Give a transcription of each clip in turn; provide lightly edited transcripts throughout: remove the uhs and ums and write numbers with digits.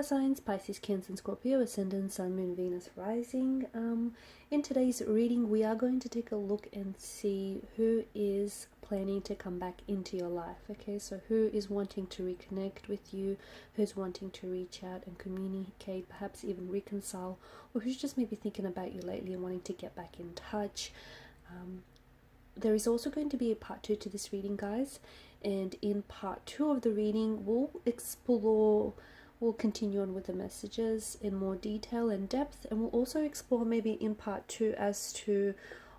fire signs: Pisces, Cancer, and Scorpio, Ascendant, Sun, Moon, Venus, Rising. In today's reading, we are going to take a look and see who is planning to come back into your life. Okay, so who is wanting to reconnect with you, who's wanting to reach out and communicate, perhaps even reconcile, or who's just maybe thinking about you lately and wanting to get back in touch. There is also going to be a part 2 to this reading, guys, and in part 2 of the reading we'll continue on with the messages in more detail and depth, and we'll also explore maybe in part 2 as to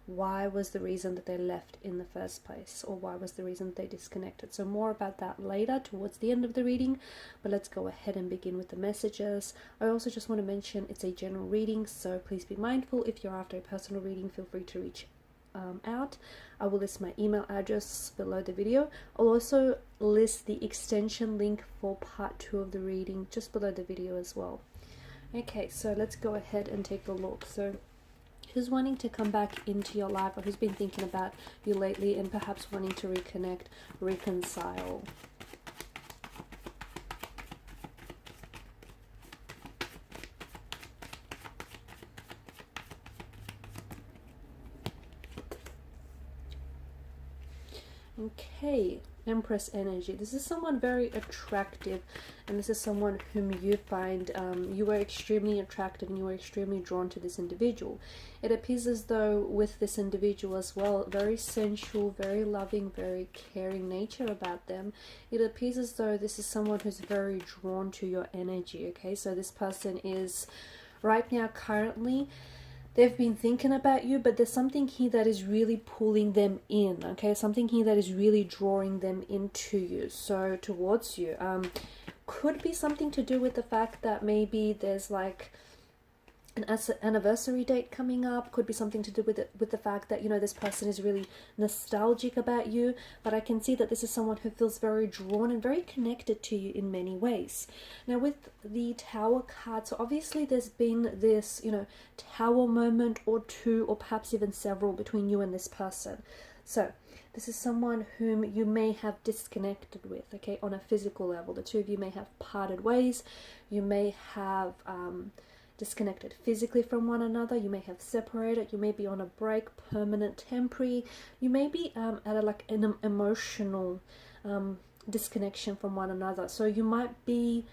why was the reason that they left in the first place, or why was the reason that they disconnected. So more about that later towards the end of the reading, but let's go ahead and begin with the messages. I also just want to mention it's a general reading, so please be mindful. If you're after a personal reading, feel free to reach out. I will list my email address below the video. I'll also list the extension link for part 2 of the reading just below the video as well. Okay, so let's go ahead and take a look. So who's wanting to come back into your life, or who's been thinking about you lately and perhaps wanting to reconnect, reconcile? Okay, Empress energy. This is someone very attractive, and this is someone whom you find you were extremely attractive and you were extremely drawn to this individual. It appears as though with this individual as well, very sensual, very loving, very caring nature about them. It appears as though this is someone who's very drawn to your energy. Okay, so this person is right now currently, they've been thinking about you, but there's something here that is really pulling them in, okay? Something here that is really drawing them into you, so towards you. Could be something to do with the fact that maybe there's like an anniversary date coming up. Could be something to do with the fact that, you know, this person is really nostalgic about you, but I can see that this is someone who feels very drawn and very connected to you in many ways. Now with the Tower card, so obviously there's been this, you know, Tower moment or two, or perhaps even several, between you and this person. So this is someone whom you may have disconnected with, okay, on a physical level. The two of you may have parted ways. You may have disconnected physically from one another. You may have separated. You may be on a break, permanent, temporary. You may be at like an emotional disconnection from one another. So you might be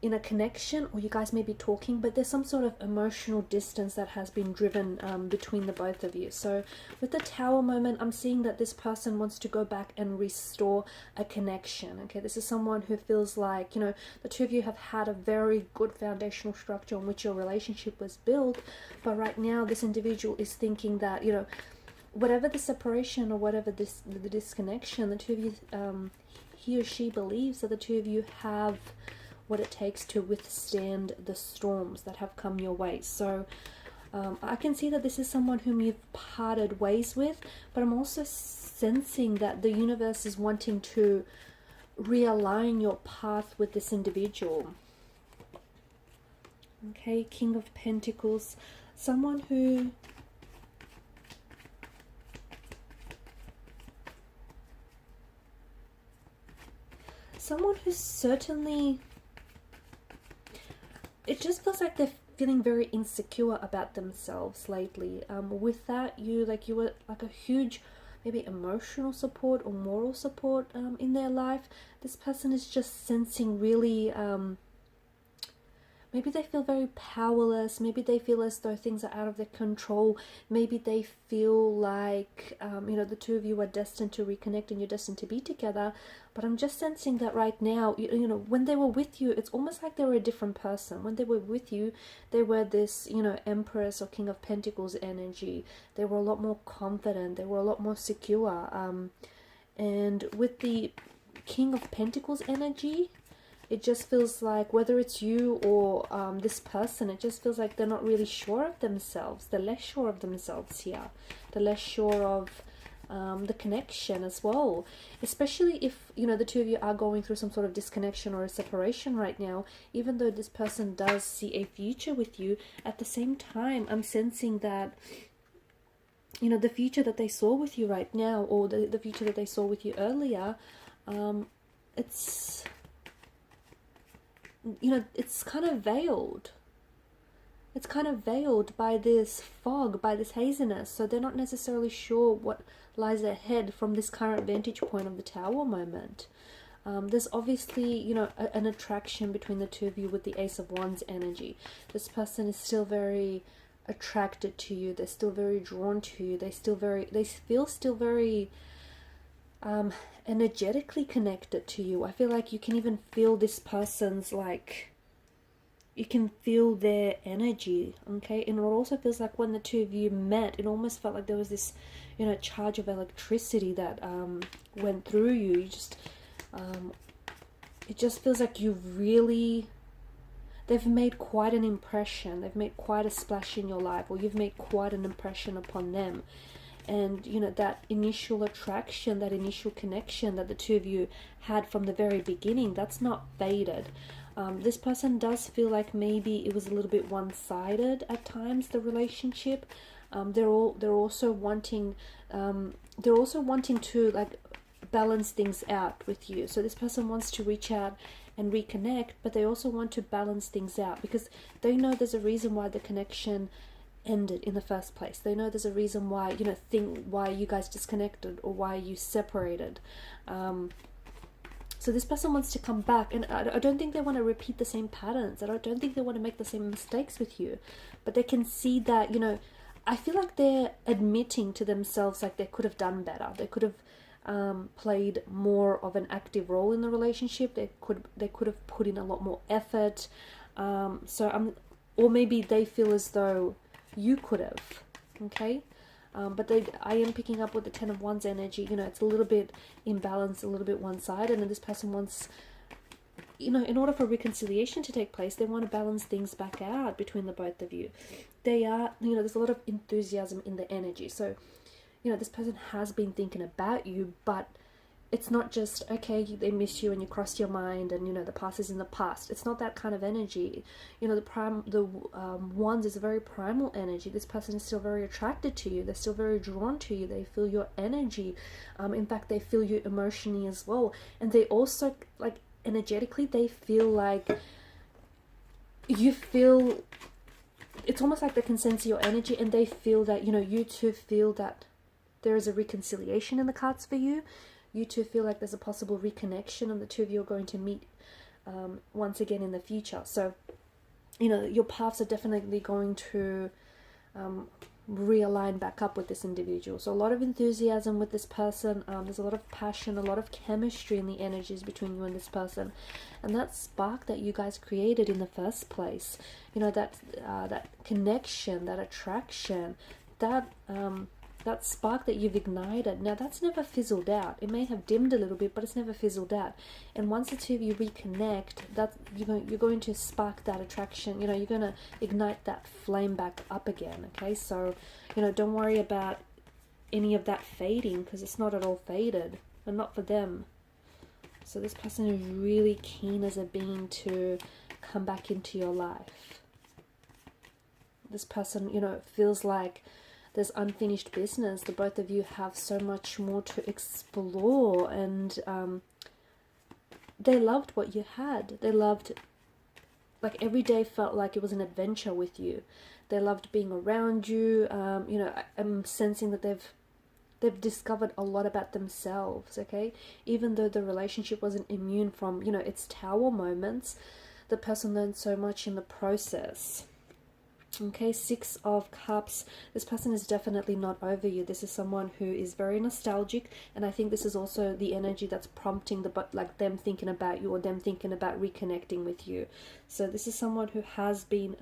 in a connection, or you guys may be talking, but there's some sort of emotional distance that has been driven between the both of you. So with the Tower moment, I'm seeing that this person wants to go back and restore a connection. Okay, this is someone who feels like, you know, the two of you have had a very good foundational structure on which your relationship was built, but right now this individual is thinking that, you know, whatever the separation or whatever the disconnection, the two of you, he or she believes that the two of you have what it takes to withstand the storms that have come your way. So I can see that this is someone whom you've parted ways with, but I'm also sensing that the universe is wanting to realign your path with this individual. Okay, King of Pentacles, someone who's certainly, it just feels like they're feeling very insecure about themselves lately. With that, you were like a huge, maybe emotional support or moral support in their life. This person is just sensing really, maybe they feel very powerless. Maybe they feel as though things are out of their control. Maybe they feel like, you know, the two of you are destined to reconnect and you're destined to be together. But I'm just sensing that right now, you know, when they were with you, it's almost like they were a different person. When they were with you, they were this, you know, Empress or King of Pentacles energy. They were a lot more confident. They were a lot more secure. And with the King of Pentacles energy, it just feels like, whether it's you or this person, it just feels like they're not really sure of themselves. They're less sure of themselves here. They're less sure of the connection as well. Especially if, you know, the two of you are going through some sort of disconnection or a separation right now. Even though this person does see a future with you, at the same time, I'm sensing that, you know, the future that they saw with you right now, or the future that they saw with you earlier, it's it's kind of veiled. It's kind of veiled by this fog, by this haziness. So they're not necessarily sure what lies ahead from this current vantage point of the Tower moment. There's obviously, an attraction between the two of you with the Ace of Wands energy. This person is still very attracted to you. They're still very drawn to you. They feel still very energetically connected to you. I feel like you can even feel this person's, like, you can feel their energy, okay? And it also feels like when the two of you met, it almost felt like there was this, charge of electricity that went through you. You just, it just feels like they've made quite an impression. They've made quite a splash in your life, or you've made quite an impression upon them. And, that initial attraction, that initial connection that the two of you had from the very beginning, that's not faded. This person does feel like maybe it was a little bit one-sided at times, the relationship. They're also wanting to, like, balance things out with you. So this person wants to reach out and reconnect, but they also want to balance things out because they know there's a reason why the connection ended in the first place. They know there's a reason why, why you guys disconnected or why you separated. So this person wants to come back, and I don't think they want to repeat the same patterns. I don't think they want to make the same mistakes with you, but they can see that, I feel like they're admitting to themselves like they could have done better. They could have played more of an active role in the relationship. They could have put in a lot more effort. Or maybe they feel as though you could have, okay? But I am picking up with the Ten of Wands energy. It's a little bit imbalanced, a little bit one-sided, and this person wants, in order for reconciliation to take place, they want to balance things back out between the both of you. They are, there's a lot of enthusiasm in the energy. So, this person has been thinking about you, but it's not just, okay, they miss you and you crossed your mind and, the past is in the past. It's not that kind of energy. The Wands is a very primal energy. This person is still very attracted to you. They're still very drawn to you. They feel your energy. In fact, they feel you emotionally as well. And they also, like, energetically, they feel like you feel, it's almost like they can sense your energy, and they feel that, you two feel that there is a reconciliation in the cards for you. You two feel like there's a possible reconnection, and the two of you are going to meet once again in the future. So, your paths are definitely going to realign back up with this individual. So a lot of enthusiasm with this person. There's a lot of passion, a lot of chemistry in the energies between you and this person. And that spark that you guys created in the first place, that connection, that attraction, that spark that you've ignited, now that's never fizzled out. It may have dimmed a little bit, but it's never fizzled out. And once the two of you reconnect, that you're going to spark that attraction. You're going to ignite that flame back up again. Okay, so don't worry about any of that fading, because it's not at all faded, and not for them. So this person is really keen as a being to come back into your life. This person, feels like there's unfinished business. The both of you have so much more to explore, and they loved what you had. They loved, like, every day felt like it was an adventure with you. They loved being around you. I'm sensing that they've discovered a lot about themselves, okay? Even though the relationship wasn't immune from, its Tower moments, the person learned so much in the process. Okay, Six of Cups. This person is definitely not over you. This is someone who is very nostalgic, and I think this is also the energy that's prompting them thinking about you, or them thinking about reconnecting with you. So this is someone who has been,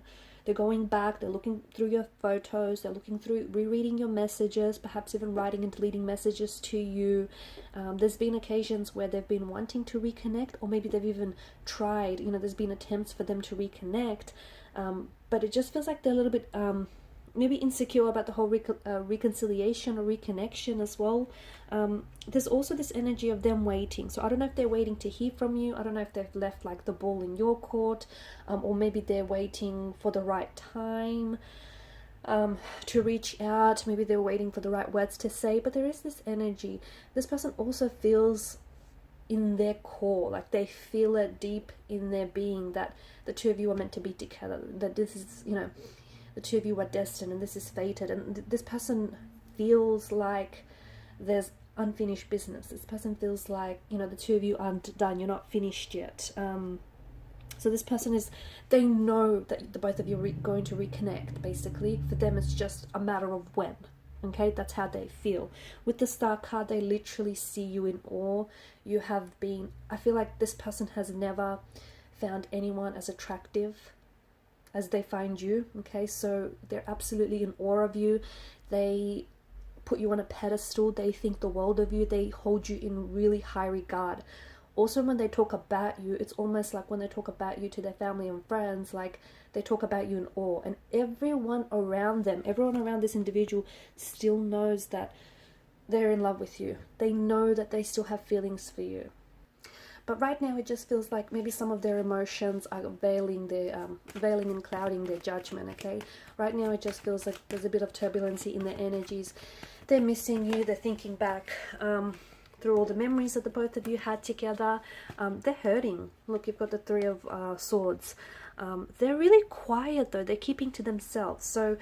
they're going back, they're looking through your photos, they're looking through, rereading your messages, perhaps even writing and deleting messages to you. There's been occasions where they've been wanting to reconnect, or maybe they've even tried, there's been attempts for them to reconnect. But it just feels like they're a little bit maybe insecure about the whole reconciliation or reconnection as well. There's also this energy of them waiting. So I don't know if they're waiting to hear from you. I don't know if they've left, like, the ball in your court, or maybe they're waiting for the right time to reach out. Maybe they're waiting for the right words to say. But there is this energy. This person also feels in their core, like they feel it deep in their being that the two of you are meant to be together, that this is, you know, the two of you are destined and this is fated. And this person feels like there's unfinished business. This person feels like, you know, the two of you aren't done, you're not finished yet. So this person is, they know that the both of you are going to reconnect, basically. For them, it's just a matter of when. Okay, that's how they feel. With the Star card, they literally see you in awe. You have been, I feel like this person has never found anyone as attractive as they find you. Okay, so they're absolutely in awe of you. They put you on a pedestal. They think the world of you. They hold you in really high regard. Also, when they talk about you, it's almost like when they talk about you to their family and friends, like they talk about you in awe. And everyone around them, everyone around this individual still knows that they're in love with you. They know that they still have feelings for you. But right now, it just feels like maybe some of their emotions are veiling and clouding their judgment, okay? Right now, it just feels like there's a bit of turbulency in their energies. They're missing you. They're thinking back through all the memories that the both of you had together. They're hurting. Look, you've got the Three of Swords. They're really quiet, though. They're keeping to themselves. So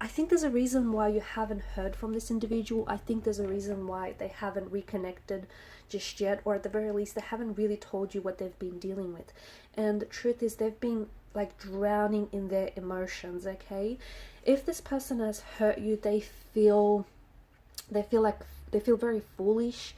I think there's a reason why you haven't heard from this individual. I think there's a reason why they haven't reconnected just yet, or at the very least, they haven't really told you what they've been dealing with. And the truth is, they've been like drowning in their emotions, okay? If this person has hurt you, they feel very foolish.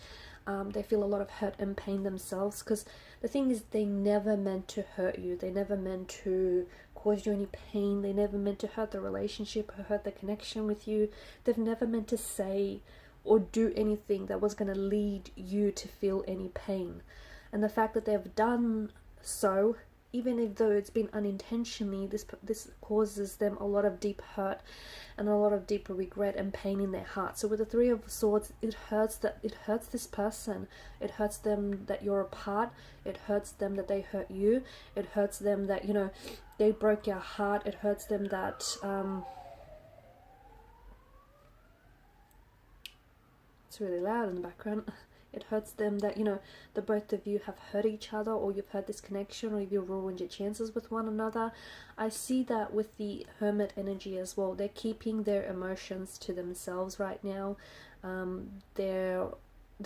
They feel a lot of hurt and pain themselves, because the thing is, they never meant to hurt you. They never meant to cause you any pain. They never meant to hurt the relationship or hurt the connection with you. They've never meant to say or do anything that was going to lead you to feel any pain. And the fact that they've done so, even if though it's been unintentionally, this causes them a lot of deep hurt and a lot of deep regret and pain in their heart. So with the Three of Swords, it hurts this person. It hurts them that you're apart. It hurts them that they hurt you. It hurts them that, you know, they broke your heart. It hurts them that it's really loud in the background. It hurts them that, you know, the both of you have hurt each other, or you've hurt this connection, or you've ruined your chances with one another. I see that with the Hermit energy as well. They're keeping their emotions to themselves right now. They're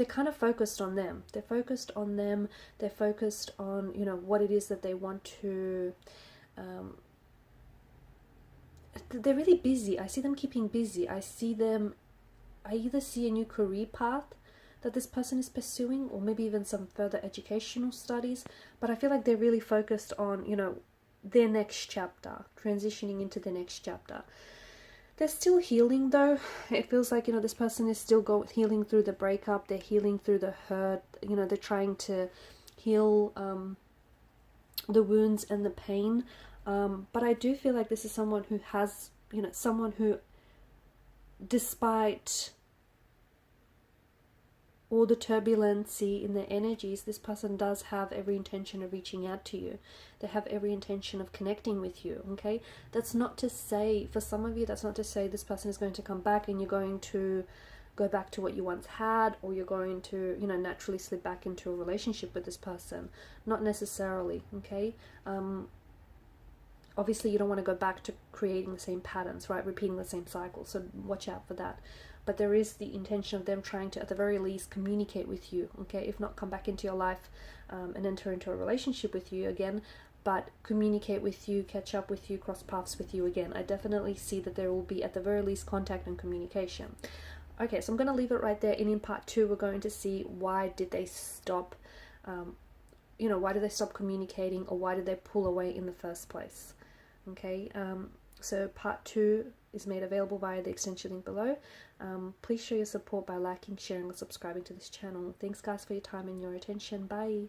kind of focused on them. They're focused on them. They're focused on, you know, what it is that they want to... they're really busy. I see them keeping busy. I either see a new career path that this person is pursuing, or maybe even some further educational studies, but I feel like they're really focused on, you know, their next chapter, transitioning into the next chapter. They're still healing, though. It feels like, you know, this person is still healing through the breakup. They're healing through the hurt. You know, they're trying to heal the wounds and the pain. But I do feel like this is someone who has, you know, someone who, despite all the turbulency in their energies, this person does have every intention of reaching out to you. They have every intention of connecting with you, okay? That's not to say, for some of you, that's not to say this person is going to come back and you're going to go back to what you once had, or you're going to, you know, naturally slip back into a relationship with this person. Not necessarily, okay? Obviously, you don't want to go back to creating the same patterns, right? Repeating the same cycle, so watch out for that. But there is the intention of them trying to, at the very least, communicate with you, okay? If not, come back into your life and enter into a relationship with you again, but communicate with you, catch up with you, cross paths with you again. I definitely see that there will be, at the very least, contact and communication. Okay, so I'm going to leave it right there. And in part 2, we're going to see why did they stop, you know, why did they stop communicating, or why did they pull away in the first place? Okay, so part 2 is made available via the extension link below. Please show your support by liking, sharing, or subscribing to this channel. Thanks guys for your time and your attention. Bye.